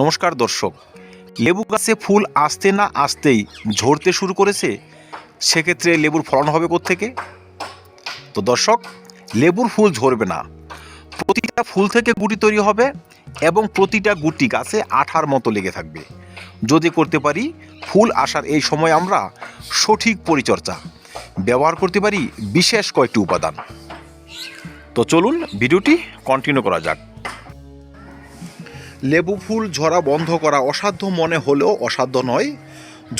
নমস্কার দর্শক, লেবু গাছে ফুল আসতে না আসতেই ঝরতে শুরু করেছে। সেক্ষেত্রে লেবুর ফলন হবে কোত্থেকে? তো দর্শক, লেবুর ফুল ঝরবে না, প্রতিটা ফুল থেকে গুটি তৈরি হবে এবং প্রতিটা গুটি গাছে আঠার মতো লেগে থাকবে। যদি করতে পারি ফুল আসার এই সময় আমরা সঠিক পরিচর্যা ব্যবহার করতে পারি বিশেষ কয়েকটি উপাদান। তো চলুন ভিডিওটি কন্টিনিউ করা যাক। লেবু ফুল ঝরা বন্ধ করা অসাধ্য মনে হলেও অসাধ্য নয়,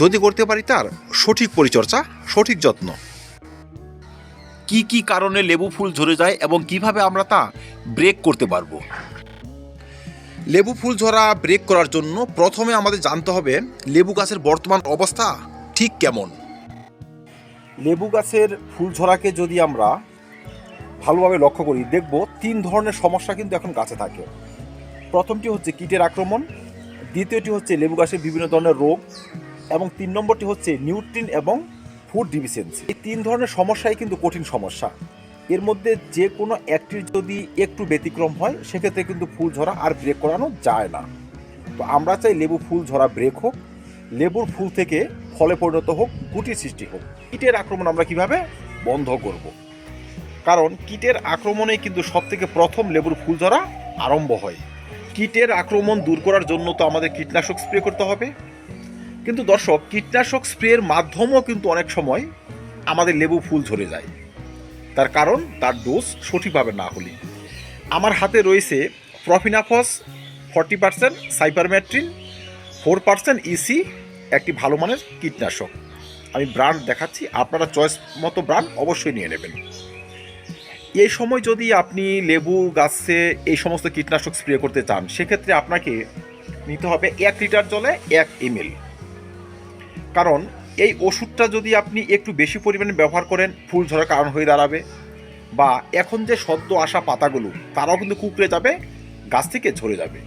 যদি করতে পারি তার সঠিক পরিচর্যা, সঠিক যত্ন। কি কি কারণে লেবু ফুল ঝরে যায় এবং কিভাবে আমরা তা ব্রেক করতে পারবো? লেবু ফুল ঝরা ব্রেক করার জন্য প্রথমে আমাদের জানতে হবে লেবু গাছের বর্তমান অবস্থা ঠিক কেমন। লেবু গাছের ফুল ঝরাকে যদি আমরা ভালোভাবে লক্ষ্য করি, দেখব তিন ধরনের সমস্যা কিন্তু এখন গাছে থাকে। প্রথমটি হচ্ছে কীটের আক্রমণ, দ্বিতীয়টি হচ্ছে লেবু গাছের বিভিন্ন ধরনের রোগ এবং তিন নম্বরটি হচ্ছে নিউট্রিন এবং ফুড ডিফিসিয়েন্সি। এই তিন ধরনের সমস্যাই কিন্তু কঠিন সমস্যা। এর মধ্যে যে কোনো একটির যদি একটু ব্যতিক্রম হয় সেক্ষেত্রে কিন্তু ফুল ঝরা আর ব্রেক করানো যায় না। তো আমরা চাই লেবু ফুল ঝরা ব্রেক হোক, লেবুর ফুল থেকে ফলে পরিণত হোক, গুটির সৃষ্টি হোক। কীটের আক্রমণ আমরা কিভাবে বন্ধ করব? কারণ কীটের আক্রমণে কিন্তু সবথেকে প্রথম লেবুর ফুল ঝরা আরম্ভ হয়। কীটের আক্রমণ দূর করার জন্য তো আমাদের কীটনাশক স্প্রে করতে হবে। কিন্তু দর্শক, কীটনাশক স্প্রের মাধ্যমেও কিন্তু অনেক সময় আমাদের লেবু ফুল ঝরে যায়। তার কারণ তার ডোজ সঠিকভাবে না হলে। আমার হাতে রয়েছে প্রফিনাফস 40%, সাইপারমেট্রিন 4% ইসি, একটি ভালো মানের কীটনাশক। আমি ব্র্যান্ড দেখাচ্ছি, আপনারা চয়েস মতো ব্র্যান্ড অবশ্যই নিয়ে নেবেন। এই সময় যদি আপনি লেবু গাছে এই সমস্ত কীটনাশক স্প্রে করতে চান, সেক্ষেত্রে আপনাকে নিতে হবে 1 লিটার জলে 1 ml। কারণ এই ওষুধটা যদি আপনি একটু বেশি পরিমাণে ব্যবহার করেন, ফুল ঝরার কারণ হয়ে দাঁড়াবে, বা এখন যে সদ্য আসা পাতাগুলো তারাও কিন্তু কুঁকড়ে যাবে, গাছ থেকে ঝরে যাবে।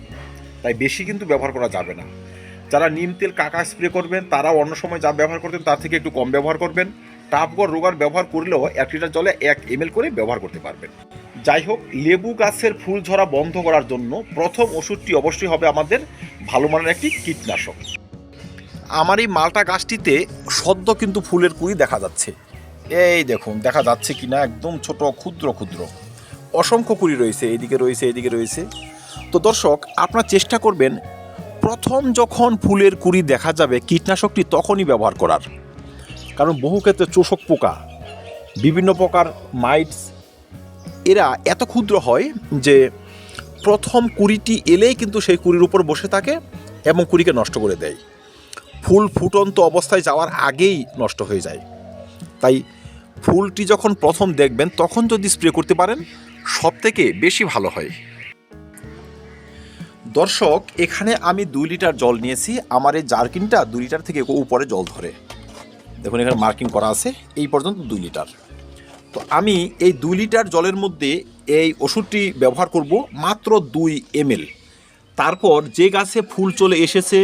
তাই বেশি কিন্তু ব্যবহার করা যাবে না। যারা নিম তেল কাকা স্প্রে করবেন তারাও অন্য সময় যা ব্যবহার করতেন তার থেকে একটু কম ব্যবহার করবেন। টাবগড় রোগার ব্যবহার করলেও 1 লিটার জলে 1 ml করে ব্যবহার করতে পারবেন। যাই হোক, লেবু গাছের ফুল ঝরা বন্ধ করার জন্য প্রথম ওষুধটি অবশ্যই হবে আমাদের ভালো মানের একটি কীটনাশক। আমার এই মালটা গাছটিতে সদ্য কিন্তু ফুলের কুঁড়ি দেখা যাচ্ছে। এই দেখুন, দেখা যাচ্ছে কিনা, একদম ছোট ক্ষুদ্র ক্ষুদ্র অসংখ্য কুঁড়ি রয়েছে, এদিকে রয়েছে, এদিকে রয়েছে। তো দর্শক, আপনারা চেষ্টা করবেন প্রথম যখন ফুলের কুঁড়ি দেখা যাবে কীটনাশকটি তখনই ব্যবহার করার। কারণ বহু ক্ষেত্রে চোষক পোকা, বিভিন্ন প্রকার মাইটস, এরা এত ক্ষুদ্র হয় যে প্রথম কুঁড়িটি এলেই কিন্তু সেই কুঁড়ির উপর বসে থাকে এবং কুঁড়িকে নষ্ট করে দেয়। ফুল ফুটন্ত অবস্থায় যাওয়ার আগেই নষ্ট হয়ে যায়। তাই ফুলটি যখন প্রথম দেখবেন তখন যদি স্প্রে করতে পারেন সবথেকে বেশি ভালো হয়। দর্শক, এখানে আমি 2 লিটার জল নিয়েছি। আমার এই জারকিনটা 2 লিটার থেকে উপরে জল ধরে, দেখুন এখানে মার্কিং করা আছে, এই পর্যন্ত 2 লিটার। তো আমি এই 2 লিটার জলের মধ্যে এই ওষুধটি ব্যবহার করব মাত্র 2 ml। তারপর যে গাছে ফুল চলে এসেছে,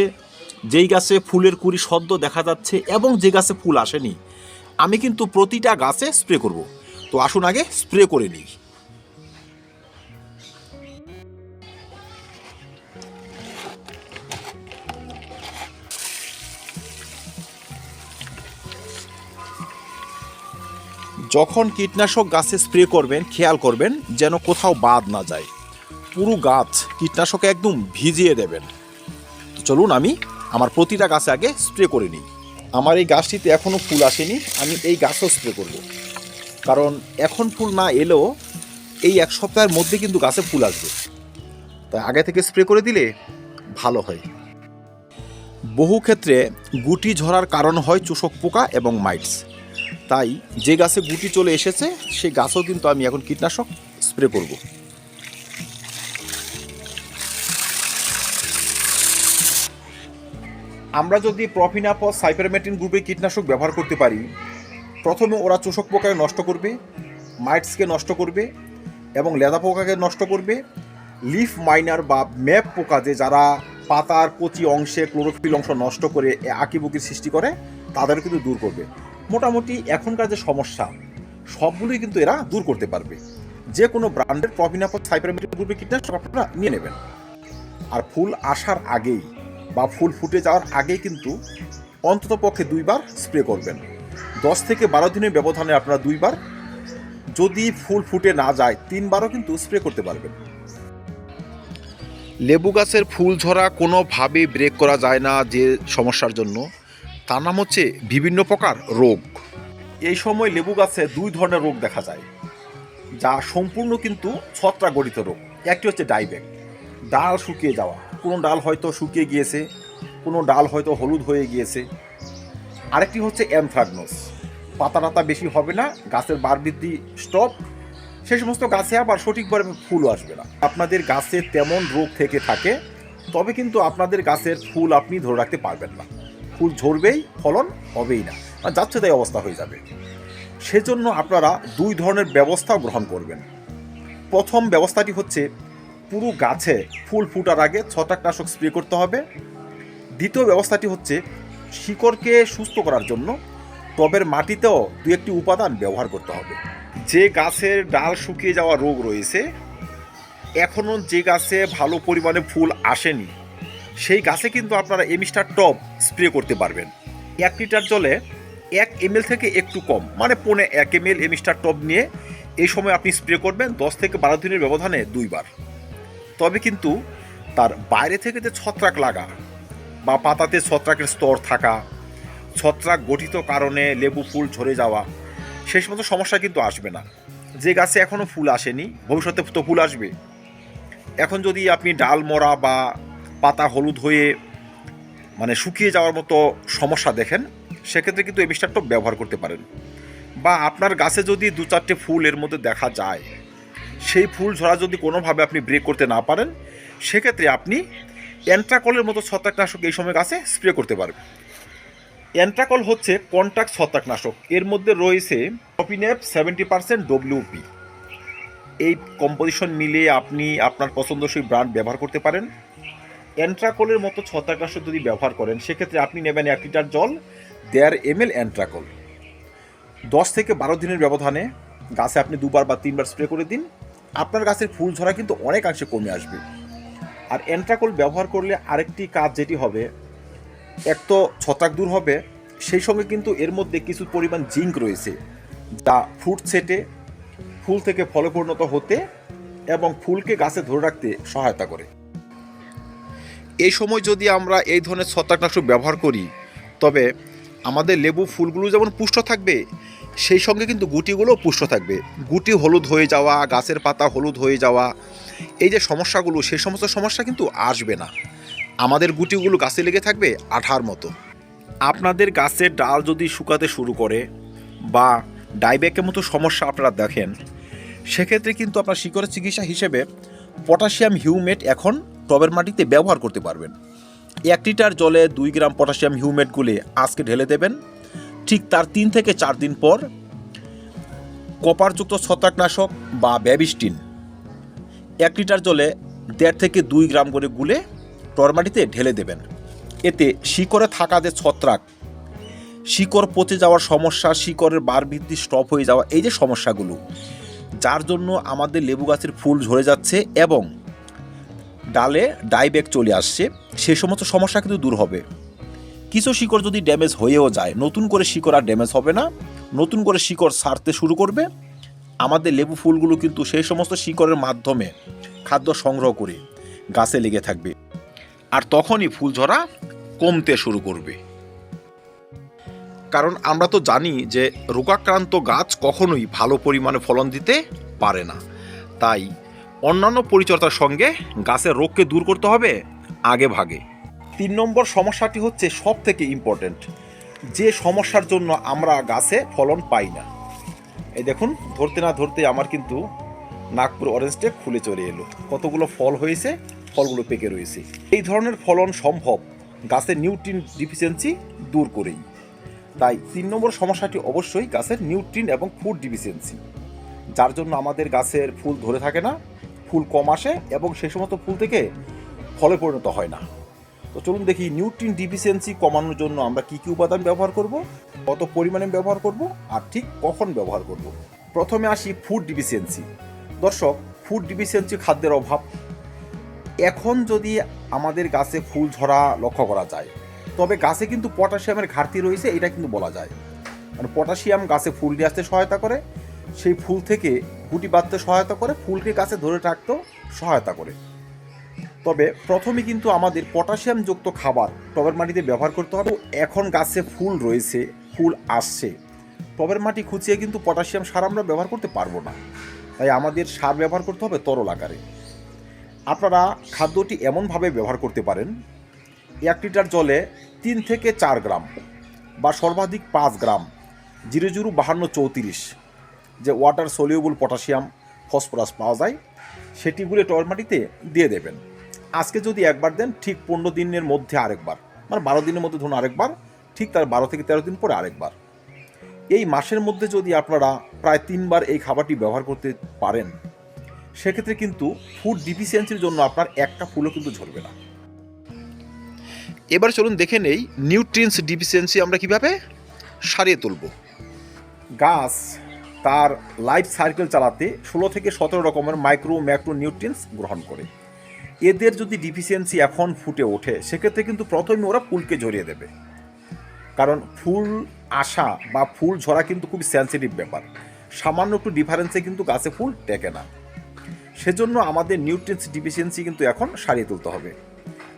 যেই গাছে ফুলের কুঁড়ি সদ্য দেখা যাচ্ছে এবং যে গাছে ফুল আসেনি, আমি কিন্তু প্রতিটা গাছে স্প্রে করব। তো আসুন আগে স্প্রে করে নিই। যখন কীটনাশক গাছে স্প্রে করবেন খেয়াল করবেন যেন কোথাও বাদ না যায়, পুরো গাছ কীটনাশকে একদম ভিজিয়ে দেবেন। তো চলুন আমি আমার প্রতিটা গাছে আগে স্প্রে করে নিই। আমার এই গাছটিতে এখনও ফুল আসেনি, আমি এই গাছও স্প্রে করব। কারণ এখন ফুল না এলেও এই 1 সপ্তাহের মধ্যে কিন্তু গাছে ফুল আসবে, তাই আগে থেকে স্প্রে করে দিলে ভালো হয়। বহু ক্ষেত্রে গুটি ঝরার কারণ হয় চোষক পোকা এবং মাইটস। তাই যে গাছে গুটি চলে এসেছে সেই গাছও কিন্তু আমি এখন কীটনাশক স্প্রে করব। আমরা যদি প্রফিনাফস, সাইপারমেট্রিন গ্রুপের কীটনাশক ব্যবহার করতে পারি, প্রথমে ওরা চোষক পোকাকে নষ্ট করবে, মাইটসকে নষ্ট করবে এবং লেদা পোকাকে নষ্ট করবে। লিফ মাইনার বা ম্যাপ পোকা, যে যারা পাতার কচি অংশে ক্লোরোফিল অংশ নষ্ট করে আঁকিবুকির সৃষ্টি করে, তাদের কিন্তু দূর করবে। মোটামুটি এখনকার যে সমস্যা সবগুলোই কিন্তু এরা দূর করতে পারবে। যে কোনো ব্র্যান্ডের প্রফিনাফস, সাইপারমেট্রিন গ্রুপের কীটনাশক আপনারা নিয়ে নেবেন। আর ফুল আসার আগেই বা ফুল ফুটে যাওয়ার আগেই কিন্তু অন্ততপক্ষে 2 বার স্প্রে করবেন। 10 থেকে 12 দিনের ব্যবধানে আপনারা 2 বার, যদি ফুল ফুটে না যায় 3 বারও কিন্তু স্প্রে করতে পারবেন। লেবু গাছের ফুল ঝরা কোনোভাবেই ব্রেক করা যায় না যে সমস্যার জন্য, তার নাম হচ্ছে বিভিন্ন প্রকার রোগ। এই সময় লেবু গাছে 2 ধরনের রোগ দেখা যায়, যা সম্পূর্ণ কিন্তু ছত্রাকঘটিত রোগ। একটি হচ্ছে ডাইব্যাক, ডাল শুকিয়ে যাওয়া, কোনো ডাল হয়তো শুকিয়ে গিয়েছে, কোনো ডাল হয়তো হলুদ হয়ে গিয়েছে। আরেকটি হচ্ছে অ্যানথ্রাকনোস, পাতা টাতা বেশি হবে না, গাছের বার বৃদ্ধি স্টপ, সেই সমস্ত গাছে আবার সঠিকভাবে ফুলও আসবে না। আপনাদের গাছে তেমন রোগ থেকে থাকে, তবে কিন্তু আপনাদের গাছের ফুল আপনি ধরে রাখতে পারবেন না, ফুল ঝরবেই, ফলন হবেই না, যাচ্ছে তাই অবস্থা হয়ে যাবে। সেজন্য আপনারা 2 ধরনের ব্যবস্থাও গ্রহণ করবেন। প্রথম ব্যবস্থাটি হচ্ছে পুরো গাছে ফুল ফুটার আগে ছত্রাকনাশক স্প্রে করতে হবে। দ্বিতীয় ব্যবস্থাটি হচ্ছে শিকড়কে সুস্থ করার জন্য টবের মাটিতেও 2-1টি উপাদান ব্যবহার করতে হবে। যে গাছের ডাল শুকিয়ে যাওয়া রোগ রয়েছে, এখনও যে গাছে ভালো পরিমাণে ফুল আসেনি, সেই গাছে কিন্তু আপনারা এমিস্টার টপ স্প্রে করতে পারবেন। 1 লিটার জলে 1 ml থেকে একটু কম, মানে 1 ml এমিস্টার টপ নিয়ে এই সময় আপনি স্প্রে করবেন 10 থেকে 12 দিনের ব্যবধানে 2 বার। তবে কিন্তু তার বাইরে থেকে যে ছত্রাক লাগা বা পাতাতে ছত্রাকের স্তর থাকা, ছত্রাক গঠিত কারণে লেবু ফুল ঝরে যাওয়া, সেই সমস্ত সমস্যা কিন্তু আসবে না। যে গাছে এখনও ফুল আসেনি, ভবিষ্যতে তো ফুল আসবে। এখন যদি আপনি ডাল মরা বা পাতা হলুদ হয়ে মানে শুকিয়ে যাওয়ার মতো সমস্যা দেখেন, সেক্ষেত্রে কিন্তু এমিস্টার টপ ব্যবহার করতে পারেন। বা আপনার গাছে যদি 2-4টে ফুল এর মধ্যে দেখা যায়, সেই ফুল ঝরা যদি কোনোভাবে আপনি ব্রেক করতে না পারেন, সেক্ষেত্রে আপনি অ্যান্ট্রাকলের মতো ছত্রাকনাশক এই সময় গাছে স্প্রে করতে পারবেন। অ্যান্ট্রাকল হচ্ছে কন্ট্রাক্ট ছত্রাকনাশক, এর মধ্যে রয়েছে প্রপিনেপ 70% WP। এই কম্পোজিশন মিলিয়ে আপনি আপনার পছন্দসই ব্র্যান্ড ব্যবহার করতে পারেন। অ্যান্ট্রাকলের মতো ছত্রাকনাশক যদি ব্যবহার করেন, সেক্ষেত্রে আপনি নেবেন 1 লিটার জল, 1.5 ml অ্যান্ট্রাকল। 10 থেকে 12 দিনের ব্যবধানে গাছে আপনি 2 বার বা 3 বার স্প্রে করে দিন। আপনার গাছের ফুল ঝরা কিন্তু অনেকাংশে কমে আসবে। আর অ্যান্ট্রাকল ব্যবহার করলে আরেকটি কাজ যেটি হবে, এক তো ছত্রাক দূর হবে, সেই সঙ্গে কিন্তু এর মধ্যে কিছু পরিমাণ জিঙ্ক রয়েছে, যা ফ্রুট সেটে ফুল থেকে ফলে পরিণত হতে এবং ফুলকে গাছে ধরে রাখতে সহায়তা করে। এই সময় যদি আমরা এই ধরনের ছত্রাকনাশক ব্যবহার করি, তবে আমাদের লেবু ফুলগুলো যেমন পুষ্ট থাকবে, সেই সঙ্গে কিন্তু গুটিগুলো পুষ্ট থাকবে। গুটি হলুদ হয়ে যাওয়া, গাছের পাতা হলুদ হয়ে যাওয়া, এই যে সমস্যাগুলো, সেই সমস্ত সমস্যা কিন্তু আসবে না। আমাদের গুটিগুলো গাছে লেগে থাকবে আঠার মতো। আপনাদের গাছের ডাল যদি শুকাতে শুরু করে বা ডাইব্যাকের মতো সমস্যা আপনারা দেখেন, সেক্ষেত্রে কিন্তু আপনার শিকড়ের চিকিৎসা হিসেবে পটাশিয়াম হিউমেট এখন টবের মাটিতে ব্যবহার করতে পারবেন। 1 লিটার জলে 2 গ্রাম পটাশিয়াম হিউমেট গুলে আজকে ঢেলে দেবেন। ঠিক তার 3 থেকে 4 দিন পর কপারযুক্ত ছত্রাকনাশক বা ব্যাবিস্টিন 1 লিটার জলে 1.5 থেকে 2 গ্রাম করে গুলে টবের মাটিতে ঢেলে দেবেন। এতে শিকড়ে থাকা যে ছত্রাক, শিকড় পচে যাওয়ার সমস্যা, শিকড়ের বার বৃদ্ধি স্টপ হয়ে যাওয়া, এই যে সমস্যাগুলো, যার জন্য আমাদের লেবু গাছের ফুল ঝরে যাচ্ছে এবং ডালে ডাইব্যাক চলে আসছে, সে সমস্ত সমস্যা কিন্তু দূর হবে। কিছু শিকড় যদি ড্যামেজ হয়েও যায়, নতুন করে শিকড় আর ড্যামেজ হবে না, নতুন করে শিকড় ছাড়তে শুরু করবে। আমাদের লেবু ফুলগুলো কিন্তু সেই সমস্ত শিকড়ের মাধ্যমে খাদ্য সংগ্রহ করে গাছে লেগে থাকবে, আর তখনই ফুল ঝরা কমতে শুরু করবে। কারণ আমরা তো জানি যে রোগাক্রান্ত গাছ কখনোই ভালো পরিমাণে ফলন দিতে পারে না। তাই অন্যান্য পরিচর্যার সঙ্গে গাছের রোগকে দূর করতে হবে আগে ভাগে। 3 নম্বর সমস্যাটি হচ্ছে সব থেকে ইম্পর্টেন্ট, যে সমস্যার জন্য আমরা গাছে ফলন পাই না। এই দেখুন, ধরতে না ধরতে আমার কিন্তু নাগপুর অরেঞ্জটা খুলে চলে এলো, কতগুলো ফল হয়েছে, ফলগুলো পেকে রয়েছে। এই ধরনের ফলন সম্ভব গাছের নিউট্রিন ডিফিসিয়েন্সি দূর করেই। তাই 3 নম্বর সমস্যাটি অবশ্যই গাছের নিউট্রিন এবং ফুড ডিফিসিয়েন্সি, যার জন্য আমাদের গাছের ফুল ধরে থাকে না, ফুল কম আসে এবং সেই সমস্ত ফুল থেকে ফলে পরিণত হয় না। তো চলুন দেখি নিউট্রিন ডিফিসিয়েন্সি কমানোর জন্য আমরা কী কী উপাদান ব্যবহার করব, কত পরিমাণে ব্যবহার করব আর ঠিক কখন ব্যবহার করব। প্রথমে আসি ফুড ডিফিসিয়েন্সি। দর্শক, ফুড ডিফিসিয়েন্সি খাদ্যের অভাব। এখন যদি আমাদের গাছে ফুল ঝরা লক্ষ্য করা যায়। তবে গাছে কিন্তু পটাশিয়ামের ঘাটতি রয়েছে, এটা কিন্তু বলা যায়। মানে পটাশিয়াম গাছে ফুল নিয়ে আসতে সহায়তা করে, সেই ফুল থেকে গুটি বাঁধতে সহায়তা করে, ফুলকে গাছে ধরে রাখতেও সহায়তা করে। তবে প্রথমে কিন্তু আমাদের পটাশিয়ামযুক্ত খাবার টবের মাটিতে ব্যবহার করতে হবে। এখন গাছে ফুল রয়েছে, ফুল আসছে, টবের মাটি খুঁচিয়ে কিন্তু পটাশিয়াম সার আমরা ব্যবহার করতে পারবো না। তাই আমাদের সার ব্যবহার করতে হবে তরল আকারে। আপনারা খাদ্যটি এমনভাবে ব্যবহার করতে পারেন, 1 লিটার জলে 3 থেকে 4 গ্রাম বা সর্বাধিক 5 গ্রাম 005234 যে ওয়াটার সলিউবল পটাশিয়াম ফসফরাস পাওয়া যায়, সেটি গুলে টবের মাটিতে দিয়ে দেবেন। আজকে যদি একবার দেন, ঠিক 15 দিনের মধ্যে আরেকবার, মানে 12 দিনের মধ্যে ধরুন আরেকবার, ঠিক তার 12 থেকে 13 দিন পরে আরেকবার। এই মাসের মধ্যে যদি আপনারা প্রায় 3 বার এই খাবারটি ব্যবহার করতে পারেন, সেক্ষেত্রে কিন্তু ফুড ডিফিসিয়েন্সির জন্য আপনার একটা ফুলও কিন্তু ঝরবে না। এবার চলুন দেখে নেই নিউট্রিয়েন্টস ডিফিসিয়েন্সি আমরা কিভাবে সারিয়ে তুলব। গাছ তার লাইফ সাইকেল চালাতে 16 থেকে 17 রকমের মাইক্রো ম্যাক্রো নিউট্রিয়েন্টস গ্রহণ করে। এদের যদি ডিফিসিয়েন্সি এখন ফুটে ওঠে, সেক্ষেত্রে কিন্তু প্রথমে ওরা ফুলকে ঝরিয়ে দেবে। কারণ ফুল আসা বা ফুল ঝরা কিন্তু খুব সেন্সিটিভ ব্যাপার, সামান্য একটু ডিফারেন্সে কিন্তু গাছে ফুল টেকে না। সেজন্য আমাদের নিউট্রিয়েন্টস ডিফিসিয়েন্সি কিন্তু এখন সারিয়ে তুলতে হবে।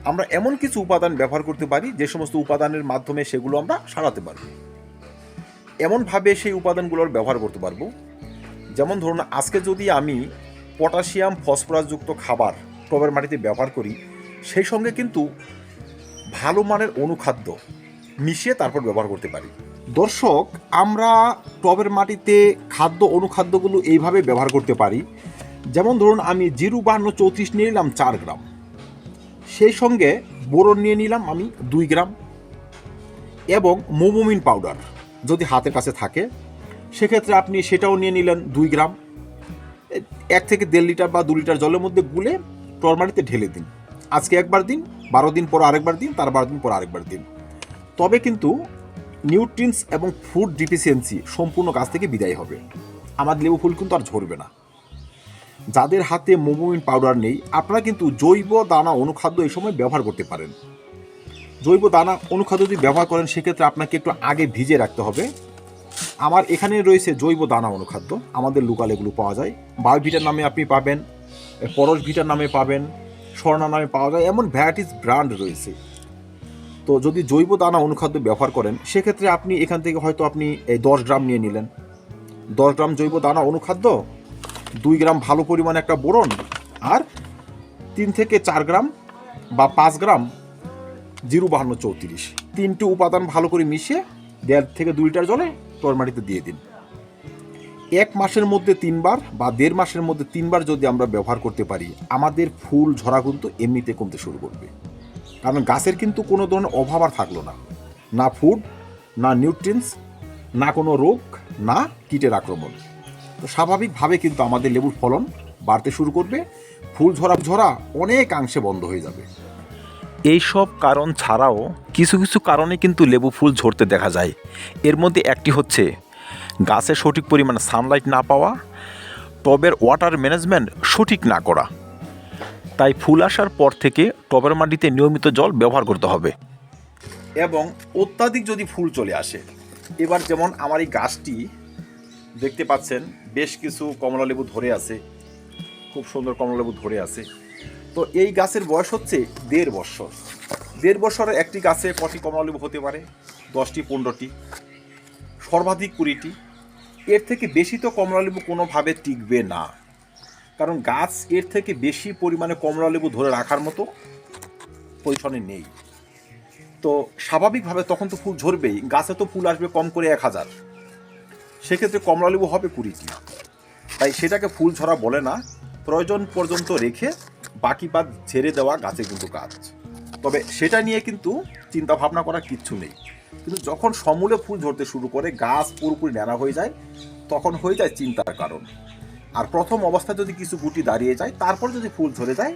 আমরা এমন কিছু উপাদান ব্যবহার করতে পারি যে সমস্ত উপাদানের মাধ্যমে সেগুলো আমরা সারাতে পারব। এমনভাবে সেই উপাদানগুলোর ব্যবহার করতে পারবো, যেমন ধরুন আজকে যদি আমি পটাশিয়াম ফসফরাসযুক্ত খাবার টবের মাটিতে ব্যবহার করি, সেই সঙ্গে কিন্তু ভালো মানের অনুখাদ্য মিশিয়ে তারপর ব্যবহার করতে পারি। দর্শক, আমরা টবের মাটিতে খাদ্য অনুখাদ্যগুলো এইভাবে ব্যবহার করতে পারি। যেমন ধরুন আমি 05234 নিয়ে নিলাম 4 গ্রাম, সেই সঙ্গে বোরন নিয়ে নিলাম আমি 2 গ্রাম, এবং মোমোমিন পাউডার যদি হাতের কাছে থাকে সেক্ষেত্রে আপনি সেটাও নিয়ে নিলেন 2 গ্রাম। 1 থেকে 1.5 লিটার বা 2 লিটার জলের মধ্যে গুলে টবের মাটিতে ঢেলে দিন। আজকে একবার দিন, 12 দিন পর আরেকবার দিন, তার 12 দিন পর আরেকবার দিন। তবে কিন্তু নিউট্রিয়েন্টস এবং ফুড ডিফিসিয়েন্সি সম্পূর্ণ গাছ থেকে বিদায় হবে। আমাদের লেবু ফুল কিন্তু আর ঝরবে না। যাদের হাতে মোমোমিন পাউডার নেই, আপনারা কিন্তু জৈব দানা অনুখাদ্য এই সময় ব্যবহার করতে পারেন। জৈব দানা অনুখাদ্য যদি ব্যবহার করেন, সেক্ষেত্রে আপনাকে একটু আগে ভিজে রাখতে হবে। আমার এখানে রয়েছে জৈব দানা অনুখাদ্য, আমাদের লোকাল এগুলো পাওয়া যায়। বায়োভিটার নামে আপনি পাবেন, পরশ ভিটার নামে পাবেন, স্বর্ণা নামে পাওয়া যায়, এমন ভ্যারাইটিস ব্র্যান্ড রয়েছে। তো যদি জৈব দানা অনুখাদ্য ব্যবহার করেন, সেক্ষেত্রে আপনি এখান থেকে হয়তো আপনি এই 10 গ্রাম নিয়ে নিলেন। 10 গ্রাম জৈব দানা অনুখাদ্য, 2 গ্রাম ভালো পরিমাণে একটা বোরন, আর 3 থেকে 4 গ্রাম বা 5 গ্রাম 05234, 3টি উপাদান ভালো করে মিশিয়ে 1.5 থেকে 2 লিটার জলে টবের মাটিতে দিয়ে দিন। 1 মাসের মধ্যে 3 বার বা 1.5 মাসের মধ্যে 3 বার যদি আমরা ব্যবহার করতে পারি, আমাদের ফুল ঝরা কিন্তু এমনিতে কমতে শুরু করবে। কারণ গাছের কিন্তু কোনো ধরনের অভাব আর থাকলো না, না ফুড, না নিউট্রিয়েন্টস, না কোনো রোগ, না কীটের আক্রমণ। তো স্বাভাবিকভাবে কিন্তু আমাদের লেবুর ফলন বাড়তে শুরু করবে, ফুল ঝরা অনেকাংশে বন্ধ হয়ে যাবে। এই সব কারণ ছাড়াও কিছু কিছু কারণে কিন্তু লেবু ফুল ঝরতে দেখা যায়। এর মধ্যে একটি হচ্ছে গাছে সঠিক পরিমাণে সানলাইট না পাওয়া, টবের ওয়াটার ম্যানেজমেন্ট সঠিক না করা। তাই ফুল আসার পর থেকে টবের মাটিতে নিয়মিত জল ব্যবহার করতে হবে। এবং অত্যাধিক যদি ফুল চলে আসে, এবার যেমন আমার এই গাছটি দেখতে পাচ্ছেন, বেশ কিছু কমলা লেবু ধরে আছে, খুব সুন্দর কমলা লেবু ধরে আছে। তো এই গাছের বয়স হচ্ছে 1.5 বছর। 1.5 বছরের একটি গাছে কটি কমলা লেবু হতে পারে? 10টি, 15টি, সর্বাধিক 20টি। এর থেকে বেশি তো কমলা লেবু কোনোভাবে টিকবে না, কারণ গাছ এর থেকে বেশি পরিমাণে কমলা লেবু ধরে রাখার মতো পজিশনে নেই। তো স্বাভাবিকভাবে তখন তো ফুল ঝরবেই, গাছে তো ফুল আসবে কম করে 1000, সেক্ষেত্রে কমলা লেবু হবে 20টি। তাই সেটাকে ফুল ঝরা বলে না, প্রয়োজন পর্যন্ত রেখে বাকি পাত ঝেড়ে দেওয়া গাছে কিন্তু কাজ। তবে সেটা নিয়ে কিন্তু চিন্তা ভাবনা করার কিচ্ছু নেই। কিন্তু যখন সমূলে ফুল ঝরতে শুরু করে, গাছ পুরোপুরি ন্যাড়া হয়ে যায়, তখন হয়ে যায় চিন্তার কারণ। আর প্রথম অবস্থায় যদি কিছু গুটি দাঁড়িয়ে যায়, তারপর যদি ফুল ঝরে যায়,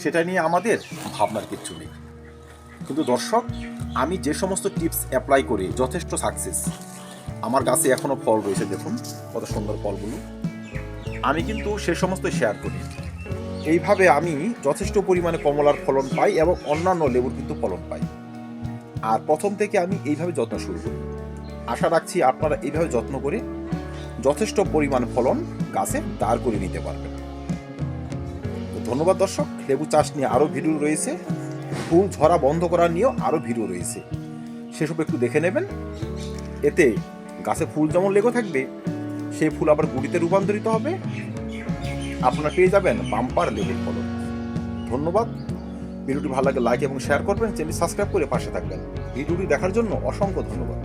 সেটা নিয়ে আমাদের ভাবনার কিচ্ছু নেই। কিন্তু দর্শক, আমি যে সমস্ত টিপস অ্যাপ্লাই করে যথেষ্ট সাকসেস, আমার গাছে এখনও ফল রয়েছে, দেখুন কত সুন্দর ফলগুলো, আমি কিন্তু সে সমস্ত শেয়ার করি। এইভাবে আমি যথেষ্ট পরিমাণে কমলার ফলন পাই এবং অন্যান্য লেবুর কিন্তু ফলন পাই। আর প্রথম থেকে আমি এইভাবে যত্ন শুরু করি। আশা রাখছি আপনারা এইভাবে যত্ন করে যথেষ্ট পরিমাণ ফলন গাছে দাঁড় করে নিতে পারবেন। তো ধন্যবাদ দর্শক। লেবু চাষ নিয়ে আরও ভিডিও রয়েছে, ফুল ঝরা বন্ধ করা নিয়েও আরও ভিডিও রয়েছে, সেসব একটু দেখে নেবেন। এতে গাছে ফুল যেমন লেগে থাকবে, সেই ফুল আবার গুটিতে রূপান্তরিত হবে, আপনারা পেয়ে যাবেন বাম্পার লেবুর ফলন। ধন্যবাদ। ভিডিওটি ভালো লাগে লাইক এবং শেয়ার করবেন, চ্যানেল সাবস্ক্রাইব করে পাশে থাকবেন। ভিডিওটি দেখার জন্য অসংখ্য ধন্যবাদ।